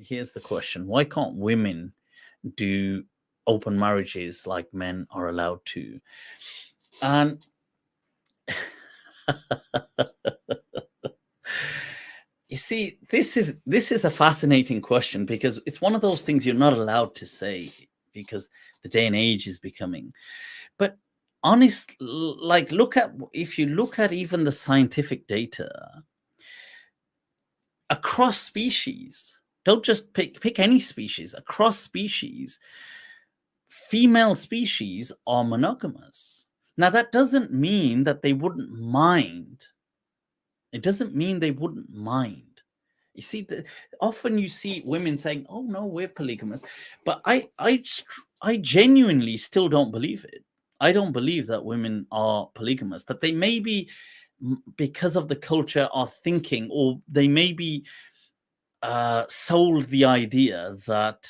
here's the question. Why can't women do open marriages like men are allowed to? And you see, this is a fascinating question, because it's one of those things you're not allowed to say, because the day and age is becoming. But honest, like, if you look at even the scientific data across species, don't just pick any species. Across species, female species are monogamous. Now, that doesn't mean that they wouldn't mind. It doesn't mean they wouldn't mind. You see, often you see women saying, "Oh no, we're polygamous," but I genuinely still don't believe it. I don't believe that women are polygamous. That they may be, because of the culture, are thinking, or they may be sold the idea that,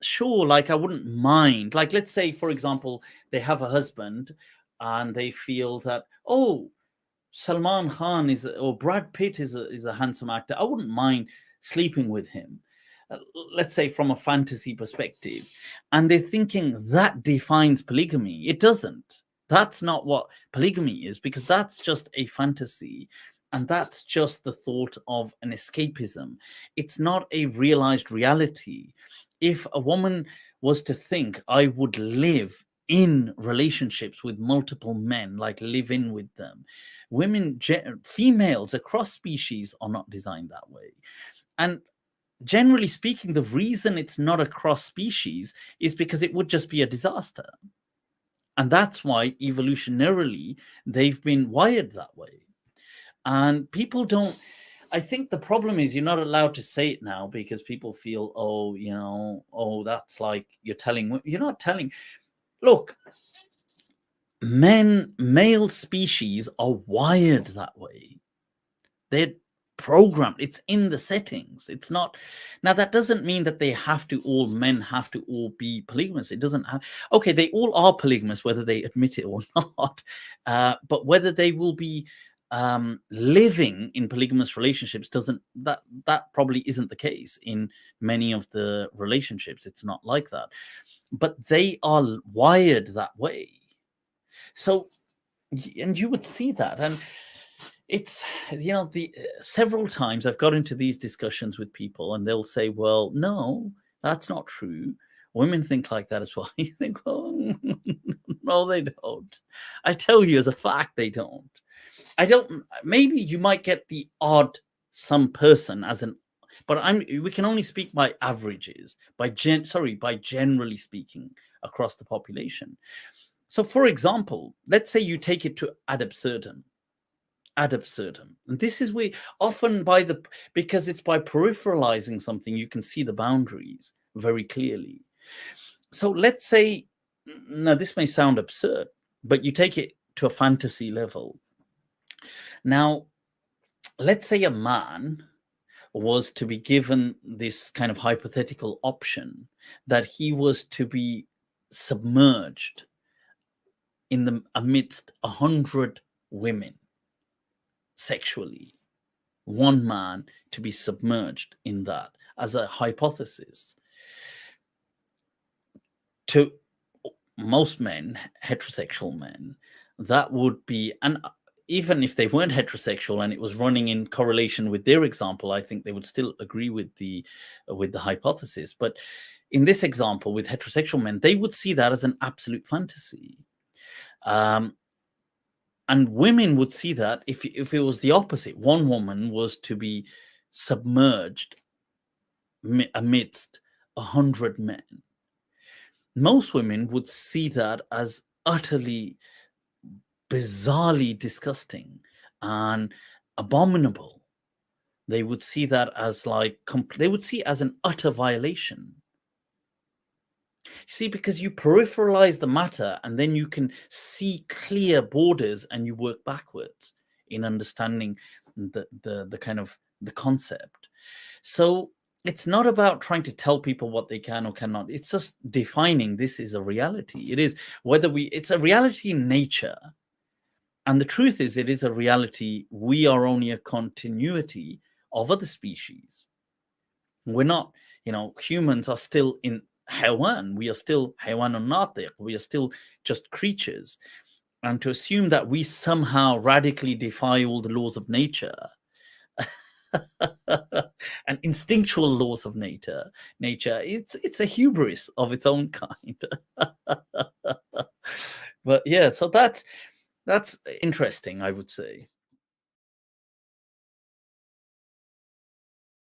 sure, like, I wouldn't mind. Like, let's say, for example, they have a husband and they feel that, oh, Salman Khan or Brad Pitt is a handsome actor. I wouldn't mind sleeping with him. Let's say from a fantasy perspective, and they're thinking that defines polygamy. It doesn't. That's not what polygamy is, because that's just a fantasy, and that's just the thought of an escapism. It's not a realized reality. If a woman was to think, I would live in relationships with multiple men, like live in with them, females across species are not designed that way. And generally speaking, the reason it's not across species is because it would just be a disaster. And that's why evolutionarily they've been wired that way. And people don't, I think the problem is you're not allowed to say it now, because people feel, oh, oh, that's like you're not telling. Look, male species are wired that way. They're programmed. It's in the settings. It's not. Now, that doesn't mean that all men have to all be polygamous. It doesn't have. Okay, they all are polygamous, whether they admit it or not. But whether they will be living in polygamous relationships that probably isn't the case in many of the relationships. It's not like that. But they are wired that way. So, and you would see that. And it's, the several times I've got into these discussions with people, and they'll say, well, no, that's not true. Women think like that as well. You think, well, no, they don't. I tell you, as a fact, they don't. Maybe you might get the odd some person but we can only speak by averages, by generally speaking across the population. So, for example, let's say you take it to ad absurdum. And this is where often because it's by peripheralizing something, you can see the boundaries very clearly. So let's say, now this may sound absurd, but you take it to a fantasy level. Now, let's say a man was to be given this kind of hypothetical option that he was to be submerged amidst 100 women sexually, one man to be submerged in that as a hypothesis. To most men, heterosexual men, that would be, and even if they weren't heterosexual and it was running in correlation with their example, I think they would still agree with the hypothesis. But in this example with heterosexual men, they would see that as an absolute fantasy. And women would see that if it was the opposite, one woman was to be submerged amidst 100 men. Most women would see that as utterly, bizarrely disgusting and abominable. They would see that as they would see it as an utter violation. See, because you peripheralize the matter and then you can see clear borders and you work backwards in understanding the kind of the concept. So it's not about trying to tell people what they can or cannot. It's just defining this is a reality. It is it's a reality in nature. And the truth is, it is a reality. We are only a continuity of other species. We're not, humans are still in hayawan. We are still hayawan natiq. We are still just creatures. And to assume that we somehow radically defy all the laws of nature and instinctual laws of nature, it's a hubris of its own kind. But yeah, so that's interesting, I would say.